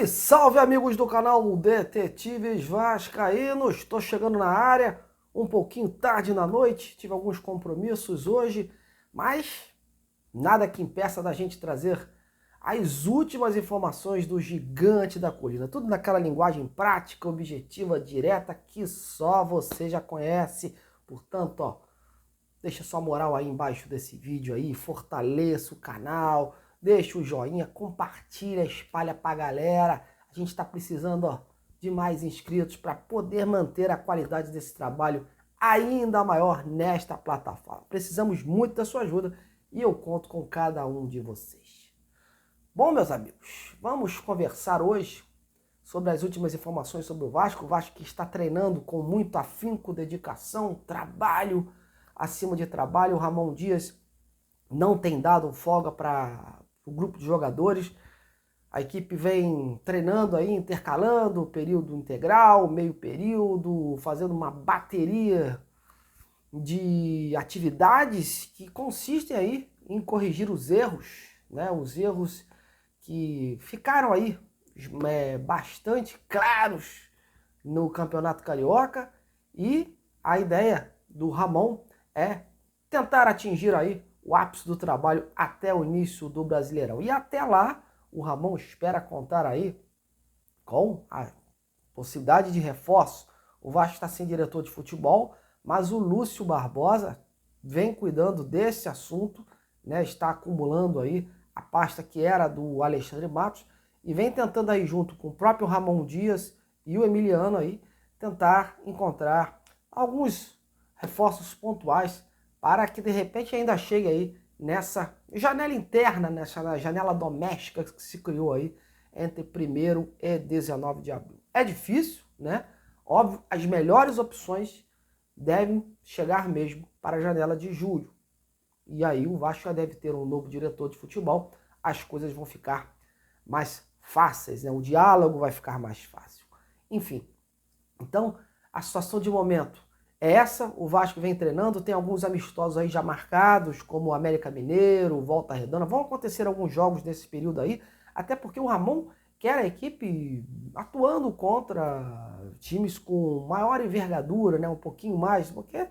Salve, salve amigos do canal Detetives Vascaínos. Estou chegando na área um pouquinho tarde na noite, tive alguns compromissos hoje, mas nada que impeça da gente trazer as últimas informações do gigante da colina. Tudo naquela linguagem prática, objetiva, direta, que só você já conhece. Portanto, ó, deixa sua moral aí embaixo desse vídeo aí, fortaleça o canal, deixa o joinha, compartilha, espalha pra galera. A gente está precisando, ó, de mais inscritos para poder manter a qualidade desse trabalho ainda maior nesta plataforma. Precisamos muito da sua ajuda e eu conto com cada um de vocês. Bom, meus amigos, vamos conversar hoje sobre as últimas informações sobre o Vasco. O Vasco que está treinando com muito afinco, dedicação, trabalho, acima de trabalho. O Ramon Dias não tem dado folga para o grupo de jogadores. A equipe vem treinando aí, intercalando período integral, meio período, fazendo uma bateria de atividades que consistem aí em corrigir os erros, né? Os erros que ficaram aí bastante claros no Campeonato Carioca, e a ideia do Ramon é tentar atingir aí o ápice do trabalho até o início do Brasileirão. E até lá, o Ramon espera contar aí com a possibilidade de reforço. O Vasco está sem diretor de futebol, mas o Lúcio Barbosa vem cuidando desse assunto, né? Está acumulando aí a pasta que era do Alexandre Matos e vem tentando aí, junto com o próprio Ramon Dias e o Emiliano aí, tentar encontrar alguns reforços pontuais para que de repente ainda chegue aí nessa janela interna, nessa janela doméstica que se criou aí entre 1º e 19 de abril. É difícil, né? Óbvio, as melhores opções devem chegar mesmo para a janela de julho. E aí o Vasco já deve ter um novo diretor de futebol, as coisas vão ficar mais fáceis, né? O diálogo vai ficar mais fácil. Enfim, então a situação de momento é essa. O Vasco vem treinando, tem alguns amistosos aí já marcados, como o América Mineiro, Volta Redonda. Vão acontecer alguns jogos nesse período aí, até porque o Ramon quer a equipe atuando contra times com maior envergadura, né? Um pouquinho mais, porque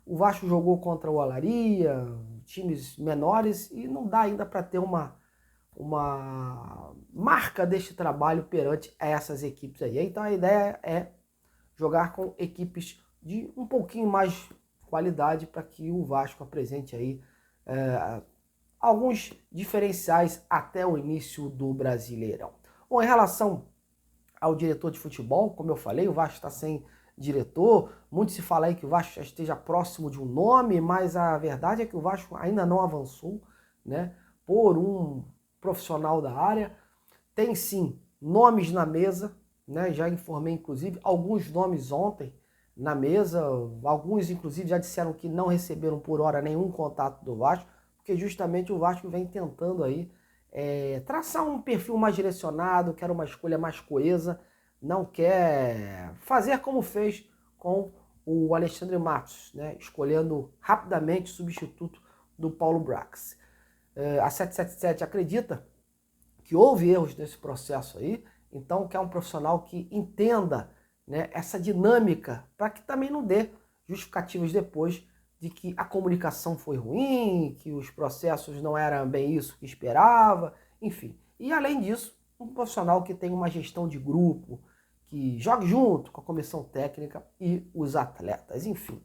o Vasco jogou contra o Olaria, times menores, e não dá ainda para ter uma marca deste trabalho perante essas equipes aí. Então a ideia é jogar com equipes de um pouquinho mais qualidade para que o Vasco apresente aí alguns diferenciais até o início do Brasileirão. Bom, em relação ao diretor de futebol, como eu falei, o Vasco está sem diretor. Muito se fala aí que o Vasco já esteja próximo de um nome, mas a verdade é que o Vasco ainda não avançou, né, por um profissional da área. Tem sim nomes na mesa, né? Já informei inclusive alguns nomes ontem na mesa. Alguns inclusive já disseram que não receberam por hora nenhum contato do Vasco, porque justamente o Vasco vem tentando aí traçar um perfil mais direcionado, quer uma escolha mais coesa, não quer fazer como fez com o Alexandre Matos, né? Escolhendo rapidamente o substituto do Paulo Brax. A 777 acredita que houve erros nesse processo aí, então quer um profissional que entenda, né, essa dinâmica, para que também não dê justificativas depois de que a comunicação foi ruim, que os processos não eram bem isso que esperava, enfim. E além disso, um profissional que tem uma gestão de grupo, que jogue junto com a comissão técnica e os atletas, enfim.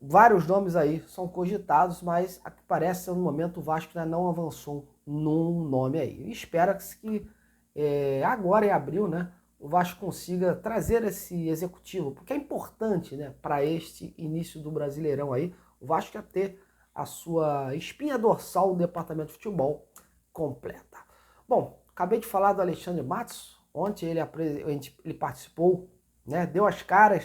Vários nomes aí são cogitados, mas a que parece no momento o Vasco ainda não avançou num nome aí. Espera-se que agora em abril, né, o Vasco consiga trazer esse executivo, porque é importante, né, para este início do Brasileirão aí, o Vasco ia ter a sua espinha dorsal do departamento de futebol completa. Bom, acabei de falar do Alexandre Matos. Ontem ele participou, né, deu as caras.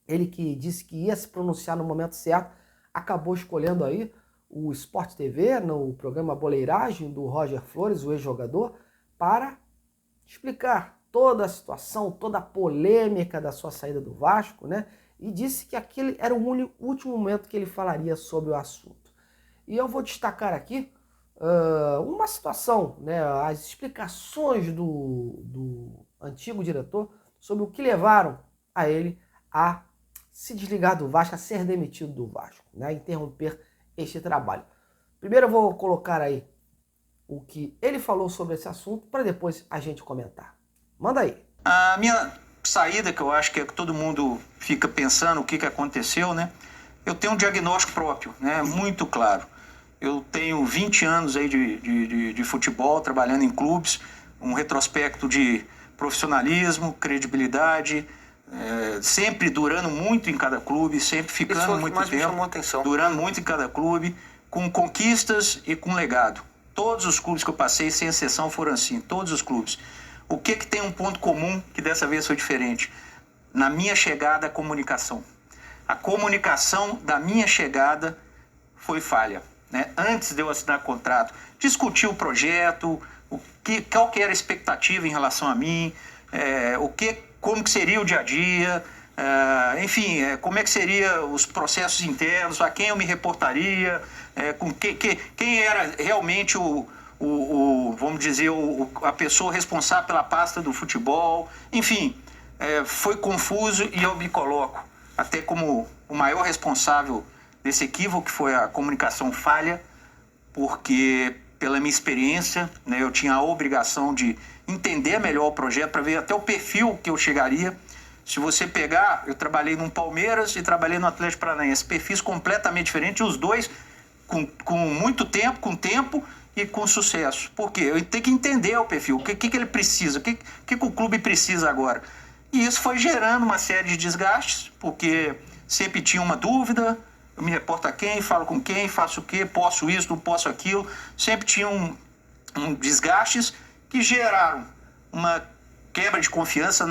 Ele que disse que ia se pronunciar no momento certo, acabou escolhendo aí o Sport TV, no programa Boleiragem do Roger Flores, o ex-jogador, para explicar toda a situação, toda a polêmica da sua saída do Vasco, né? E disse que aquele era o último momento que ele falaria sobre o assunto. E eu vou destacar aqui uma situação, né, as explicações do antigo diretor sobre o que levaram a ele a se desligar do Vasco, a ser demitido do Vasco, né, a interromper este trabalho. Primeiro eu vou colocar aí o que ele falou sobre esse assunto para depois a gente comentar. Manda aí. A minha saída, que eu acho que é que todo mundo fica pensando o que aconteceu, né? Eu tenho um diagnóstico próprio, né? Muito claro. Eu tenho 20 anos aí de futebol, trabalhando em clubes, um retrospecto de profissionalismo, credibilidade, sempre durando muito em cada clube, sempre ficando muito tempo, durando muito em cada clube, com conquistas e com legado. Todos os clubes que eu passei, sem exceção, foram assim, todos os clubes. O que tem um ponto comum que dessa vez foi diferente? Na minha chegada, a comunicação. A comunicação da minha chegada foi falha, né? Antes de eu assinar contrato, discutir o projeto, qual que era a expectativa em relação a mim, como que seria o dia a dia, enfim, como é que seria os processos internos, a quem eu me reportaria, quem era realmente vamos dizer, a pessoa responsável pela pasta do futebol. Enfim, foi confuso e eu me coloco até como o maior responsável desse equívoco, que foi a comunicação falha, porque pela minha experiência, né, eu tinha a obrigação de entender melhor o projeto para ver até o perfil que eu chegaria. Se você pegar, eu trabalhei no Palmeiras e trabalhei no Atlético Paranaense, perfis completamente diferentes, os dois com muito tempo, com tempo e com sucesso. Por quê? Eu tenho que entender o perfil, o que ele precisa, o que o clube precisa agora. E isso foi gerando uma série de desgastes, porque sempre tinha uma dúvida, eu me reporto a quem, falo com quem, faço o quê, posso isso, não posso aquilo. Sempre tinha desgastes que geraram uma quebra de confiança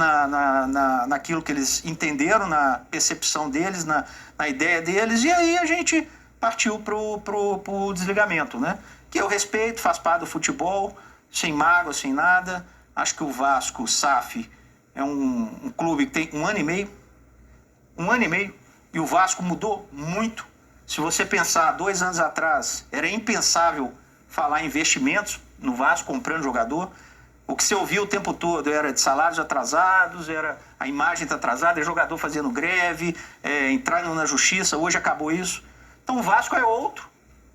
naquilo que eles entenderam, na percepção deles, na ideia deles, e aí a gente partiu pro desligamento, né? Que eu respeito, faz parte do futebol, sem mágoa, sem nada. Acho que o Vasco, o SAF, é um clube que tem um ano e meio, e o Vasco mudou muito. Se você pensar, 2 anos atrás, era impensável falar em investimentos no Vasco, comprando jogador. O que você ouvia o tempo todo era de salários atrasados, era a imagem está atrasada, é jogador fazendo greve, entrando na justiça. Hoje acabou isso. Então o Vasco é outro,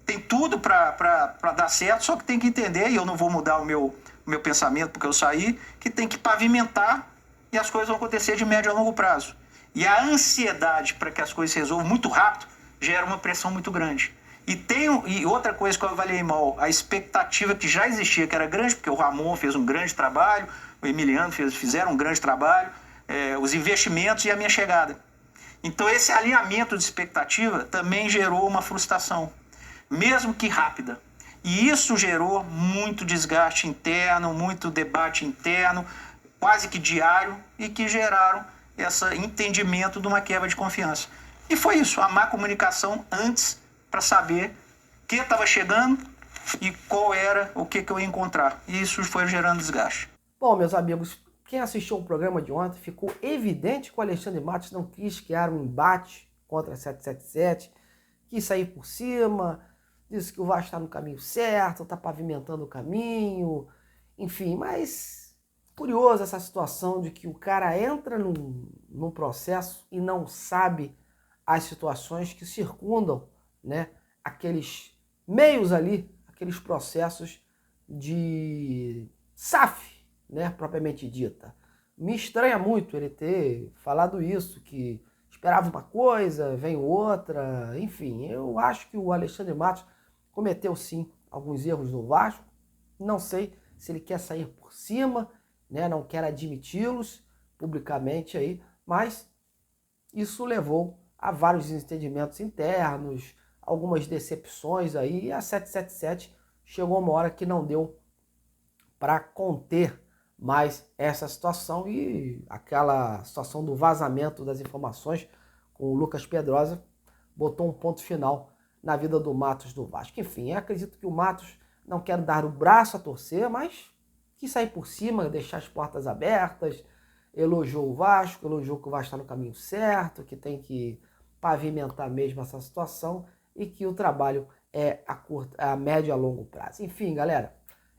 tem tudo para dar certo, só que tem que entender, e eu não vou mudar o meu pensamento porque eu saí, que tem que pavimentar e as coisas vão acontecer de médio a longo prazo. E a ansiedade para que as coisas se resolvam muito rápido gera uma pressão muito grande. E outra coisa que eu avaliei mal, a expectativa que já existia, que era grande, porque o Ramon fez um grande trabalho, o Emiliano fizeram um grande trabalho, os investimentos e a minha chegada. Então esse alinhamento de expectativa também gerou uma frustração, mesmo que rápida. E isso gerou muito desgaste interno, muito debate interno, quase que diário, e que geraram esse entendimento de uma quebra de confiança. E foi isso, a má comunicação antes, para saber o que estava chegando e qual era o que eu ia encontrar. E isso foi gerando desgaste. Bom, meus amigos, quem assistiu o programa de ontem, ficou evidente que o Alexandre Matos não quis criar um embate contra a 777, quis sair por cima, disse que o Vasco está no caminho certo, está pavimentando o caminho, enfim, mas curioso essa situação de que o cara entra num processo e não sabe as situações que circundam, né, aqueles meios ali, aqueles processos de SAF, né, propriamente dita. Me estranha muito ele ter falado isso, que esperava uma coisa, vem outra, enfim. Eu acho que o Alexandre Matos cometeu sim alguns erros no Vasco. Não sei se ele quer sair por cima, né, não quer admiti-los publicamente aí, mas isso levou a vários desentendimentos internos, algumas decepções aí, e a 777 chegou uma hora que não deu para conter mais essa situação, e aquela situação do vazamento das informações com o Lucas Pedrosa botou um ponto final na vida do Matos do Vasco. Enfim, eu acredito que o Matos não quer dar o braço a torcer, mas quis sair por cima, deixar as portas abertas, elogiou o Vasco, elogiou que o Vasco está no caminho certo, que tem que pavimentar mesmo essa situação e que o trabalho é a médio e a longo prazo. Enfim, galera,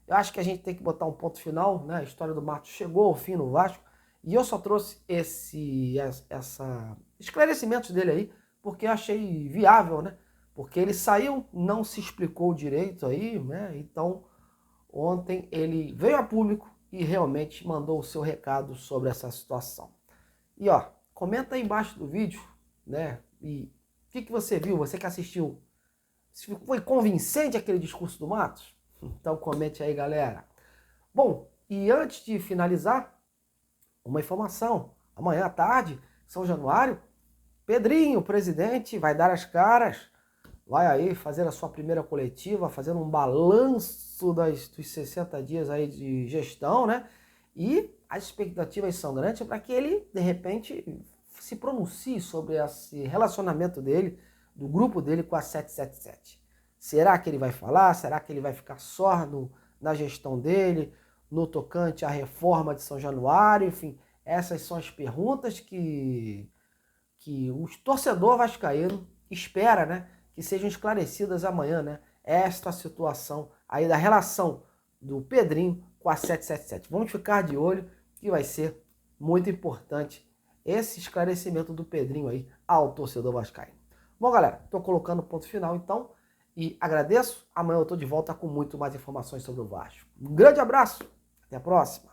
eu acho que a gente tem que botar um ponto final, né? A história do Matos chegou ao fim no Vasco e eu só trouxe esclarecimentos dele aí porque eu achei viável, né? Porque ele saiu, não se explicou direito aí, né? Então, ontem ele veio a público e realmente mandou o seu recado sobre essa situação. E ó, comenta aí embaixo do vídeo, né? E o que você viu, você que assistiu? Foi convincente aquele discurso do Matos? Então comente aí, galera. Bom, e antes de finalizar, uma informação. Amanhã à tarde, São Januário, Pedrinho, o presidente, vai dar as caras, vai aí fazer a sua primeira coletiva, fazendo um balanço dos 60 dias aí de gestão, né? E as expectativas são grandes para que ele, de repente, se pronuncie sobre esse relacionamento dele, do grupo dele com a 777. Será que ele vai falar? Será que ele vai ficar só na gestão dele, no tocante à reforma de São Januário? Enfim, essas são as perguntas que o torcedor vascaíno espera, né? Que sejam esclarecidas amanhã, né? Esta situação aí da relação do Pedrinho com a 777. Vamos ficar de olho que vai ser muito importante esse esclarecimento do Pedrinho aí ao torcedor vascaíno. Bom, galera, estou colocando ponto final então e agradeço. Amanhã eu estou de volta com muito mais informações sobre o Vasco. Um grande abraço, até a próxima.